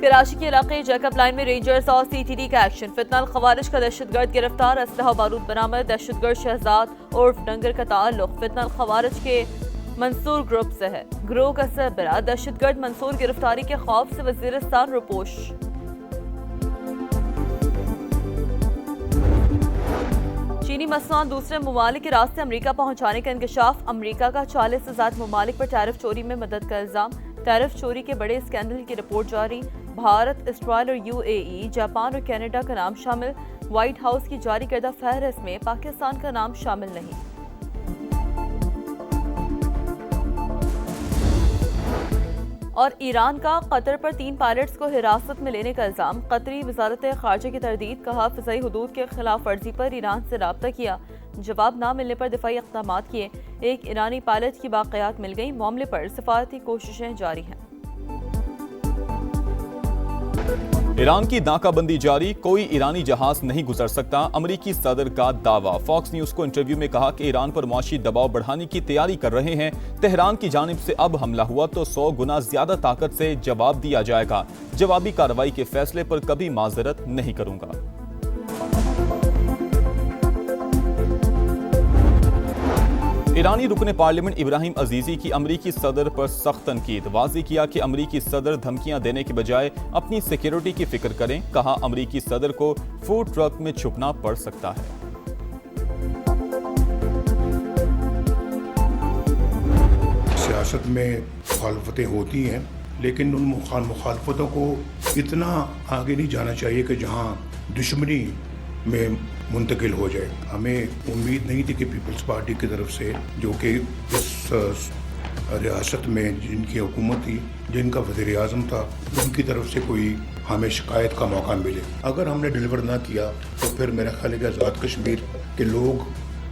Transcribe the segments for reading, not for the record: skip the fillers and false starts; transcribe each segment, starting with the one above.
कराची के इलाके Jacob line में रेंजर्स और CTD का एक्शन। फितनल खवारिज का दहशतगर्द गिरफ्तार, असलहा बारूद बरामद। दहशतगर्द शहजाद उर्फ डंगर का ताल्लुक फितनल खवारिज के मंसूर ग्रुप से है। ग्रोह का सरबराह दहशतगर्द मंसूर गिरफ्तारी के खौफ से वजीरिस्तान रुपोश। चीनी मसनूआत दूसरे ममालिक के रास्ते अमरीका पहुंचाने का इंकशाफ। अमरीका का 40 से ज्यादा ममालिक पर टैरिफ चोरी में मदद का इल्जाम। टैरिफ चोरी के बड़े स्कैंडल की रिपोर्ट जारी। भारत, इस्राइल और UAE, जापान और कनाडा का नाम शामिल। व्हाइट हाउस की जारी करदा फहरिस्त में पाकिस्तान का नाम शामिल नहीं। और ईरान का कतर पर 3 पायलट्स को हिरासत में लेने का इल्जाम। कतरी वजारत खारजा की तरदीद, कहा फ़िज़ाई हुदूद के खिलाफ वर्जी पर ईरान से राब्ता किया। जवाब ना मिलने पर दिफाई इक़दाम किए। एक ईरानी पायलट की बाक़ियात मिल गई। मामले पर सफारती कोशिशें जारी हैं। ईरान की नाकाबंदी जारी, कोई ईरानी जहाज नहीं गुजर सकता, अमरीकी सदर का दावा। फॉक्स न्यूज को इंटरव्यू में कहा कि ईरान पर मुआशी दबाव बढ़ाने की तैयारी कर रहे हैं। तेहरान की जानिब से अब हमला हुआ तो 100 गुना ज्यादा ताकत से जवाब दिया जाएगा। जवाबी कार्रवाई के फैसले पर कभी माजरत नहीं करूंगा। ईरानी रुकने पार्लियामेंट इब्राहिम अजीजी की अमरीकी सदर पर सख्त तनकीद। वाज़ेह किया कि अमरीकी सदर धमकियां देने के बजाय अपनी सिक्योरिटी की फिक्र करें। कहा अमरीकी सदर को फूड ट्रक में छुपना पड़ सकता है। सियासत में मुखालफतें होती हैं, लेकिन उन मुखालफतों को इतना आगे नहीं जाना चाहिए कि जहां दुश्मनी में मुंतकिल हो जाए। हमें उम्मीद नहीं थी कि पीपल्स पार्टी की तरफ से, जो कि इस रियासत में जिनकी हुकूमत थी, जिनका वज़ीर आज़म था, उनकी तरफ से कोई हमें शिकायत का मौका मिले। अगर हमने डिलीवर ना किया तो फिर मेरा ख्याल है कि आज़ाद कश्मीर के लोग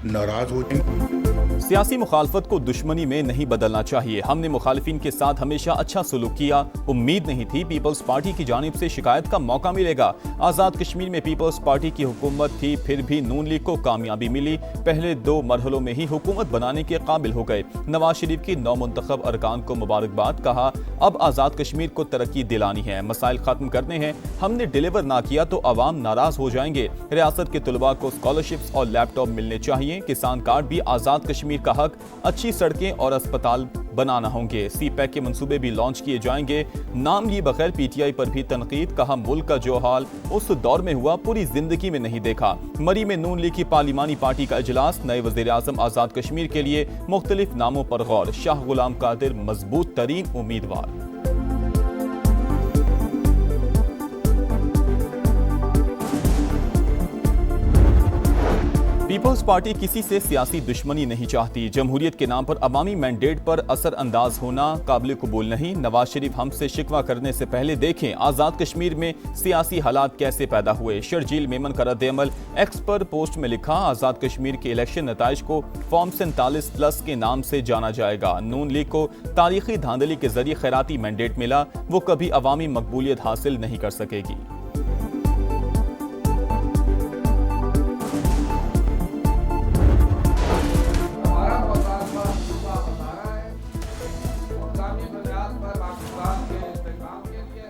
नाराज हो जाएंगे। सियासी मुखालफत को दुश्मनी में नहीं बदलना चाहिए। हमने मुखालिफिन के साथ हमेशा अच्छा सलूक किया। उम्मीद नहीं थी पीपल्स पार्टी की जानिब से शिकायत का मौका मिलेगा। आज़ाद कश्मीर में पीपल्स पार्टी की हुकूमत थी, फिर भी नून लीग को कामयाबी मिली। पहले 2 मरहलों में ही हुकूमत बनाने के काबिल हो गए। नवाज शरीफ की नौमुंतखब अरकान को मुबारकबाद। कहा अब आज़ाद कश्मीर को तरक्की दिलानी है, मसाइल खत्म करने हैं। हमने डिलीवर ना किया तो अवाम नाराज हो जाएंगे। रियासत के तलबा को स्कॉलरशिप्स और लैपटॉप मिलने चाहिए। किसान कार्ड भी आज़ाद कश्मीर का हक। अच्छी सड़कें और अस्पताल बनाना होंगे। CPEC के मंसूबे भी लॉन्च किए जाएंगे। नाम लिए बगैर PTI पर भी तनकीद। कहा मुल्क का जो हाल उस दौर में हुआ पूरी जिंदगी में नहीं देखा। मरी में नून लीग की पार्लिमानी पार्टी का इजलास। नए वज़ीर आज़म आज़ाद कश्मीर के लिए मुख्तलिफ नामों पर गौर। शाह गुलाम कादिर मजबूत तरीन उम्मीदवार। पीपल्स पार्टी किसी से सियासी दुश्मनी नहीं चाहती। जमहूरियत के नाम पर अवामी मैंडेट पर असर अंदाज होना काबिल कबूल नहीं। नवाज शरीफ हमसे शिकवा करने से पहले देखें आज़ाद कश्मीर में सियासी हालात कैसे पैदा हुए। शर्जील मेमन का रद्द-ए-अमल। एक्स पर पोस्ट में लिखा आज़ाद कश्मीर के इलेक्शन नताइज को फॉर्म 47+ के नाम से जाना जाएगा। नून लीग को तारीखी धांधली के जरिए खैराती मैंडेट मिला, वो कभी अवामी मकबूलियत हासिल नहीं कर सकेगी।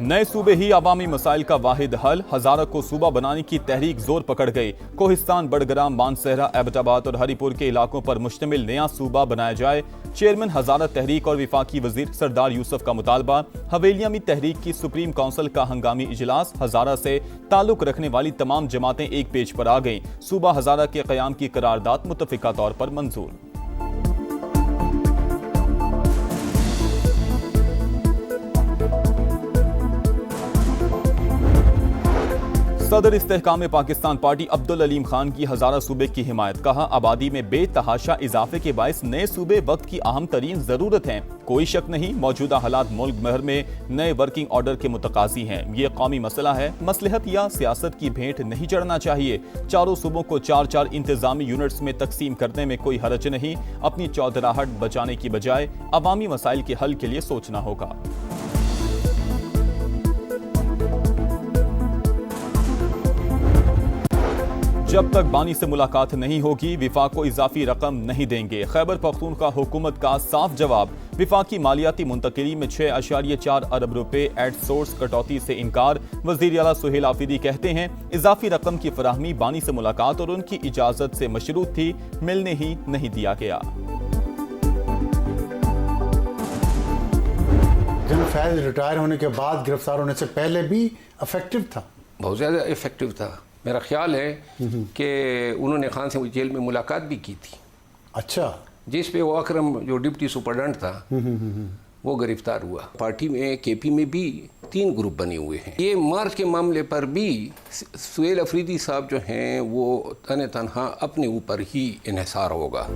नए सूबे ही अवामी मसाइल का वाहिद हल। हजारा को सूबा बनाने की तहरीक जोर पकड़ गई। कोहिस्तान, बड़ग्राम, मानसहरा, एबटाबाद और हरिपुर के इलाकों पर मुश्तमिल नया सूबा बनाया जाए। चेयरमैन हजारा तहरीक और विफाकी वजीर सरदार यूसुफ का मुतालबा। हवेलियामी तहरीक की सुप्रीम काउंसिल का हंगामी इजलास। हजारा से ताल्लुक रखने वाली तमाम जमातें एक पेज पर आ गईं। सूबा हजारा के क़याम की करारदाद मुत्तफ़िका तौर पर मंजूर। सदर इस्तेहकाम पाकिस्तान पार्टी अब्दुल अलीम खान की हजारा सूबे की हिमायत। कहा आबादी में बेतहाशा इजाफे के बायस नए सूबे वक्त की अहम तरीन जरूरत है। कोई शक नहीं मौजूदा हालात मुल्क भर में नए वर्किंग ऑर्डर के मुतकाजी हैं। ये कौमी मसला है, मसलहत या सियासत की भेंट नहीं चढ़ना चाहिए। चारों सूबों को 4-4 इंतजामी यूनिट्स में तकसीम करने में कोई हरज नहीं। अपनी चौधराहट बचाने की बजाय अवामी मसाइल के हल के लिए सोचना होगा। जब तक बानी से मुलाकात नहीं होगी विफाक को इजाफी रकम नहीं देंगे। खैबर पख्तूनख्वा हुकूमत का साफ जवाब। विफाकी मालियाती मुंतकिली में 6.4 अरब रुपए एट सोर्स कटौती से इनकार। वज़ीर आला सुहेल आफरीदी कहते हैं इजाफी रकम की फराहमी बानी से मुलाकात और उनकी इजाजत से मशरूत थी, मिलने ही नहीं दिया गया। जनरल फैज रिटायर होने के बाद गिरफ्तार होने से पहले भी इफेक्टिव था, बहुत ज़्यादा इफेक्टिव था। मेरा ख्याल है कि उन्होंने खान से जेल में मुलाकात भी की थी। अच्छा, जिस पे वो अकरम जो डिप्टी सुपरडेंट था वो गिरफ्तार हुआ। पार्टी में केपी में भी 3 ग्रुप बने हुए हैं। ये मार्च के मामले पर भी सुहेल अफरीदी साहब जो हैं वो तनहा अपने ऊपर ही इन्हिसार होगा।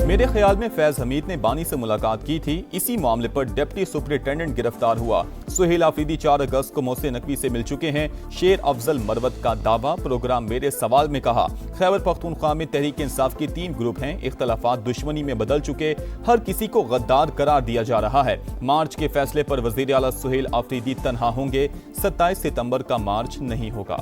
मेरे ख्याल में फैज हमीद ने बानी से मुलाकात की थी, इसी मामले पर डिप्टी सुपरिटेंडेंट गिरफ्तार हुआ। सुहेल आफरीदी 4 अगस्त को मोहसिन नकवी से मिल चुके हैं। शेर अफजल मरवत का दावा। प्रोग्राम मेरे सवाल में कहा खैबर पख्तूनख्वा में तहरीक इंसाफ के 3 ग्रुप हैं। इख्तलाफात दुश्मनी में बदल चुके, हर किसी को गद्दार करार दिया जा रहा है। मार्च के फैसले पर वज़ीर आला सुहेल आफरीदी तन्हा होंगे। 27 सितंबर का मार्च नहीं होगा।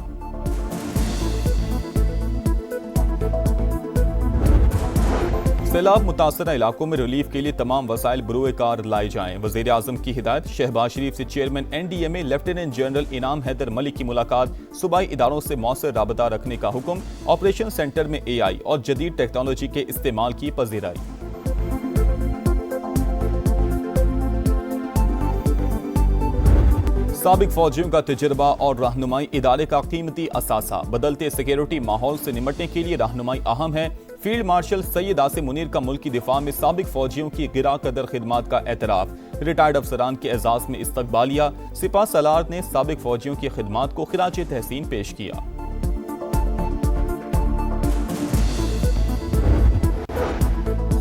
सैलाब मुतासरा इलाकों में रिलीफ के लिए तमाम वसाइल बरूए कार लाए जाएं। वज़ीर आज़म की हिदायत। शहबाज शरीफ से चेयरमैन NDMA लेफ्टिनेंट जनरल इनाम हैदर मलिक की मुलाकात। सूबाई इदारों से मौसर राबता रखने का हुक्म। ऑपरेशन सेंटर में AI और जदीद टेक्नोलॉजी के इस्तेमाल की पजीराई। साबिक फौजियों का तजुर्बा और रहनुमाई इदारे का कीमती असासा। बदलते सिक्योरिटी माहौल से निपटने के लिए रहनुमाई अहम है। फील्ड मार्शल सैयद आसिम मुनीर का मुल्क की दिफा में साबिक फौजियों की गिरा कदर खिदमात का एतराफ। रिटायर्ड अफसरान के एजाज में इस्तकबालिया। सिपा सलार ने साबिक फौजियों की खिदमात को खिराज तहसीन पेश किया।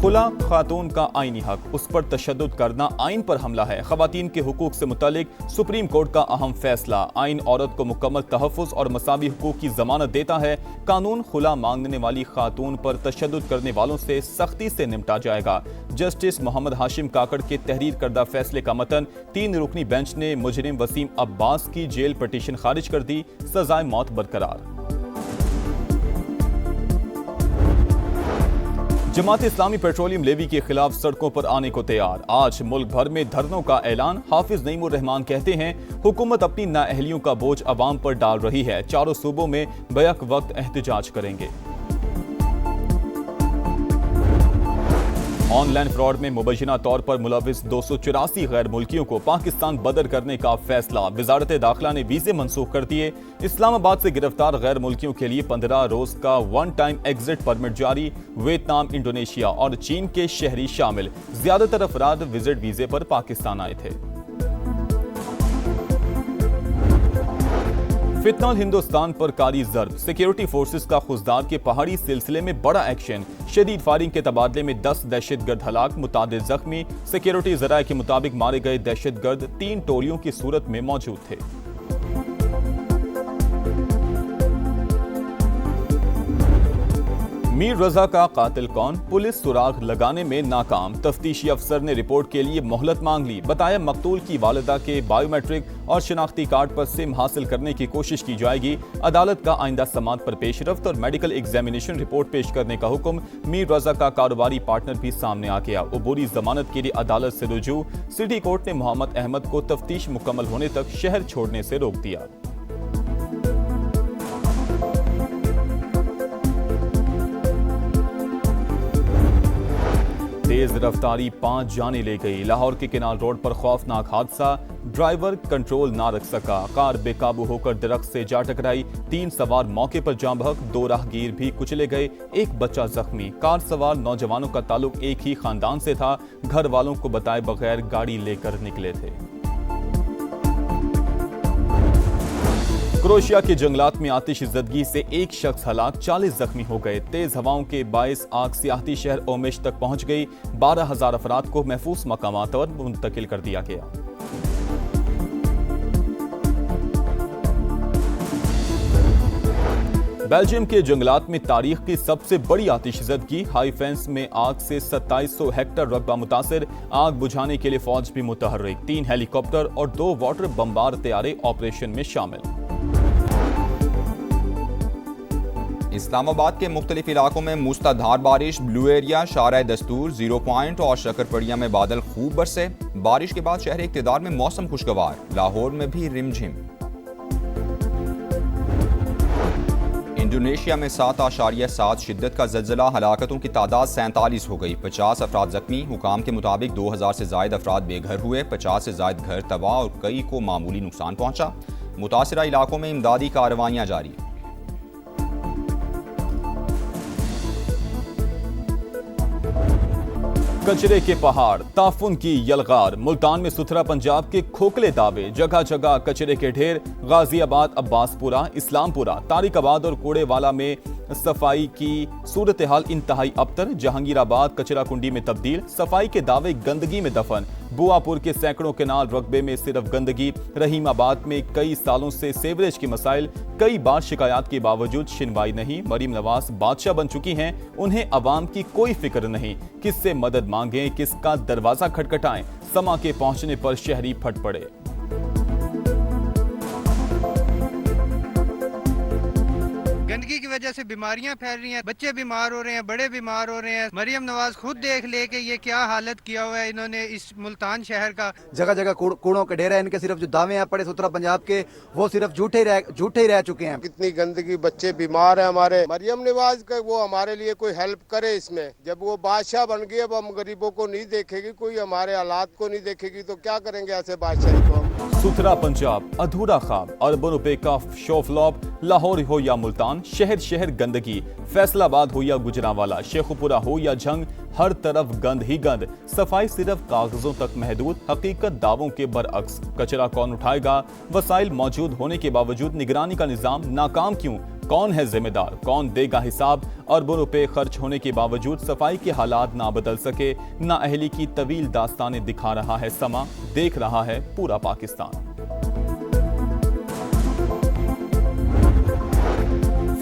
खुला खातून का आईनी हक, उस पर तशद्दुद करना आइन पर हमला है। खवातीन के हुकूक से मुतालिक सुप्रीम कोर्ट का अहम फैसला। आइन औरत को मुकम्मल तहफ़्फ़ुज़ और मसावी हुकूक की जमानत देता है। कानून खुला मांगने वाली खातून पर तशद्दुद करने वालों से सख्ती से निपटा जाएगा। जस्टिस मोहम्मद हाशिम काकड़ के तहरीर करदा फैसले का मतन। 3 रुकनी बेंच ने मुजरिम वसीम अब्बास की जेल पटिशन खारिज कर दी। सजाए मौत बरकरार। जमात इस्लामी पेट्रोलियम लेवी के खिलाफ सड़कों पर आने को तैयार। आज मुल्क भर में धरनों का ऐलान। हाफिज नईमुर रहमान कहते हैं हुकूमत अपनी नाअहलियों का बोझ अवाम पर डाल रही है। 4 सूबों में बैक वक्त एहतजाज करेंगे। ऑनलाइन फ्रॉड में मुबैना तौर पर मुलविस 284 गैर मुल्कियों को पाकिस्तान बदर करने का फैसला। वजारत दाखिला ने वीजे मनसूख कर दिए। इस्लामाबाद से गिरफ्तार गैर मुल्कियों के लिए 15 रोज का 1 टाइम एग्जिट परमिट जारी। वियतनाम, इंडोनेशिया और चीन के शहरी शामिल। ज्यादातर अफराद विजिट वीजे पर पाकिस्तान आए थे। फितनल हिंदुस्तान पर कारी जर्ब। सिक्योरिटी फोर्सेस का खुजदार के पहाड़ी सिलसिले में बड़ा एक्शन। शदीद फायरिंग के तबादले में 10 दहशतगर्द हलाक, मुतादिद जख्मी। सिक्योरिटी जराये के मुताबिक मारे गए दहशतगर्द 3 टोलियों की सूरत में मौजूद थे। मीर रजा का कातिल कौन? पुलिस सुराग लगाने में नाकाम। तफ्तीशी अफसर ने रिपोर्ट के लिए मोहलत मांग ली। बताया मकतूल की वालिदा के बायोमेट्रिक और शनाख्ती कार्ड पर सिम हासिल करने की कोशिश की जाएगी। अदालत का आइंदा समात पर पेशरफ्त और मेडिकल एग्जामिनेशन रिपोर्ट पेश करने का हुक्म। मीर रजा का कारोबारी पार्टनर भी सामने आ गया। अबूरी जमानत के लिए अदालत से रुजू। सिटी कोर्ट ने मोहम्मद अहमद को तफ्तीश मुकम्मल होने तक शहर छोड़ने से रोक दिया। तेज रफ्तारी 5 जाने ले गई। लाहौर के किनाल रोड पर खौफनाक हादसा। ड्राइवर कंट्रोल ना रख सका। कार बेकाबू होकर दरख्त से जा टकराई। 3 सवार मौके पर जाँ बहक। 2 राहगीर भी कुचले गए। 1 बच्चा जख्मी। कार सवार नौजवानों का ताल्लुक एक ही खानदान से था। घर वालों को बताए बगैर गाड़ी लेकर निकले थे। क्रोएशिया के जंगलात में आतिशज़दगी से 1 शख्स हलाक, 40 जख्मी हो गए। तेज हवाओं के बायस आग सियाहती शहर ओमेश तक पहुंच गई। 12,000 अफराद को महफूज मकामात पर मुंतकिल कर दिया गया। बेल्जियम के जंगलात में तारीख की सबसे बड़ी आतिशज़दगी। हाई फेंस में आग से 2700 हेक्टर रकबा मुतासिर। आग बुझाने के लिए फौज भी मुतहर्रिक। 3 हेलीकॉप्टर और 2 वाटर बम्बार तैयारे ऑपरेशन में शामिल। इस्लामाबाद के मुख्तलिफ इलाकों में मूसलाधार बारिश, ब्लू एरिया, शारा दस्तूर, 0 पॉइंट और शकरपड़िया में बादल खूब बरसे। बारिश के बाद शहर इक़्तिदार में मौसम खुशगवार, लाहौर में भी रिमझिम। इंडोनेशिया में 7.7 शिद्दत का ज़लज़ला, हलाकतों की तादाद 47 हो गई, 50 अफराद जख्मी। हुकाम के मुताबिक 2000 से ज़ायद अफराद बेघर हुए, 50 से ज़ायद घर तबाह और कई को मामूली नुकसान पहुंचा। मुतासिरा इलाकों में इमदादी कार्रवाइयाँ जारी। कचरे के पहाड़, ताफुन की यलगार, मुल्तान में सुथरा पंजाब के खोखले दावे, जगह जगह कचरे के ढेर। गाजियाबाद, अब्बासपुरा, इस्लामपुरा, तारिकाबाद और कोड़ेवाला में सफाई की सूरत हाल इंतहाई अबतर। जहांगीराबाद कचरा कुंडी में तब्दील, सफाई के दावे गंदगी में दफन। बुआपुर के सैकड़ों केनाल रकबे में सिर्फ गंदगी। रहीमाबाद में कई सालों से सेवरेज के मसाइल, कई बार शिकायत के बावजूद सुनवाई नहीं। मरीम नवाज बादशाह बन चुकी हैं, उन्हें अवाम की कोई फिक्र नहीं। किससे मदद मांगें, किसका दरवाजा खटखटाएं, समा के पहुंचने पर शहरी फट पड़े। गंदगी की वजह से बीमारियां फैल रही हैं, बच्चे बीमार हो रहे हैं, बड़े बीमार हो रहे हैं। मरियम नवाज खुद देख ले कि ये क्या हालत किया हुआ है इन्होंने इस मुल्तान शहर का। जगह जगह कूड़ों के ढेर है, इनके सिर्फ जो दावे हैं पड़े सुथरा पंजाब के, वो सिर्फ झूठे ही रह चुके हैं। कितनी गंदगी, बच्चे बीमार हैं हमारे। मरियम नवाज का वो हमारे लिए कोई हेल्प करे इसमें। जब वो बादशाह बन गई, अब हम गरीबों को नहीं देखेगी, कोई हमारे हालात को नहीं देखेगी, तो क्या करेंगे ऐसे बादशाही को। सुथरा पंजाब अधूरा ख्वाब, अरबन रुपए का शो फ्लॉप। लाहौर हो या मुल्तान, शहर शहर गंदगी। फैसलाबाद हो या गुजरांवाला, शेखुपुरा हो या झंग, हर तरफ गंद ही गंद। सफाई सिर्फ कागजों तक महदूद, हकीकत दावों के बरअक्स। कचरा कौन उठाएगा? वसाइल मौजूद होने के बावजूद निगरानी का निजाम नाकाम क्यों? कौन है जिम्मेदार? कौन देगा हिसाब? अरबों रुपए खर्च होने के बावजूद सफाई के हालात ना बदल सके। ना अहली की तवील दास्तानें दिखा रहा है समा, देख रहा है पूरा पाकिस्तान।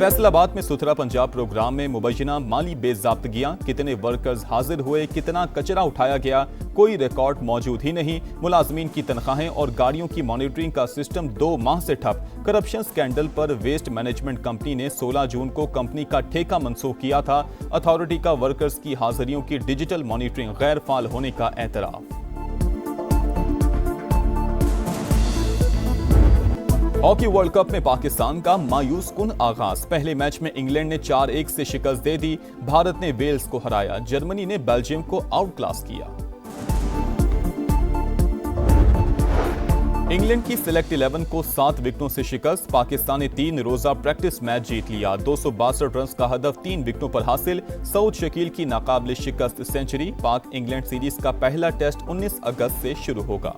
फैसलाबाद में सुथरा पंजाब प्रोग्राम में मुबैना माली बेज़ाब्तगियां, कितने वर्कर्स हाजिर हुए, कितना कचरा उठाया गया, कोई रिकॉर्ड मौजूद ही नहीं। मुलाजमीन की तनख्वाहें और गाड़ियों की मॉनिटरिंग का सिस्टम 2 माह से ठप। करप्शन स्कैंडल पर वेस्ट मैनेजमेंट कंपनी ने 16 जून को कंपनी का ठेका मंसूख किया था। अथॉरिटी का वर्कर्स की हाजिरियों की डिजिटल मॉनिटरिंग गैर फाल होने का एतराफ। हॉकी वर्ल्ड कप में पाकिस्तान का मायूस कुन आगाज। पहले मैच में इंग्लैंड ने 4-1 से शिकस्त दे दी। भारत ने वेल्स को हराया। जर्मनी ने बेल्जियम को आउट क्लास किया। इंग्लैंड की सिलेक्ट 11 को 7 विकेटों से शिकस्त। पाकिस्तान ने 3 रोजा प्रैक्टिस मैच जीत लिया। 262 रन का हदफ 3 विकेटों पर हासिल। सऊद शकील की नाकाबिल शिकस्त सेंचुरी। पाक इंग्लैंड सीरीज का पहला टेस्ट 19 अगस्त से शुरू होगा।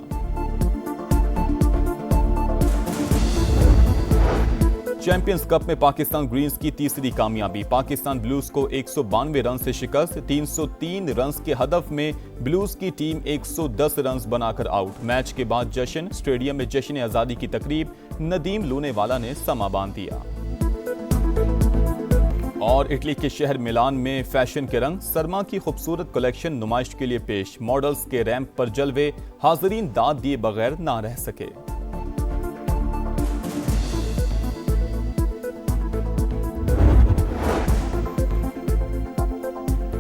चैंपियंस कप में पाकिस्तान ग्रीन्स की तीसरी कामयाबी। पाकिस्तान ब्लूज को 192 रन से शिकस्त। 303 रन के हदफ में ब्लूज की टीम 110 रन बनाकर आउट। मैच के बाद जश्न, स्टेडियम में जश्न आजादी की तकरीब। नदीम लूनेवाला ने समा बांध दिया। और इटली के शहर मिलान में फैशन के रंग। सरमा की खूबसूरत कलेक्शन नुमाइश के लिए पेश। मॉडल्स के रैंप पर जलवे, हाजरीन दाद दिए बगैर ना रह सके।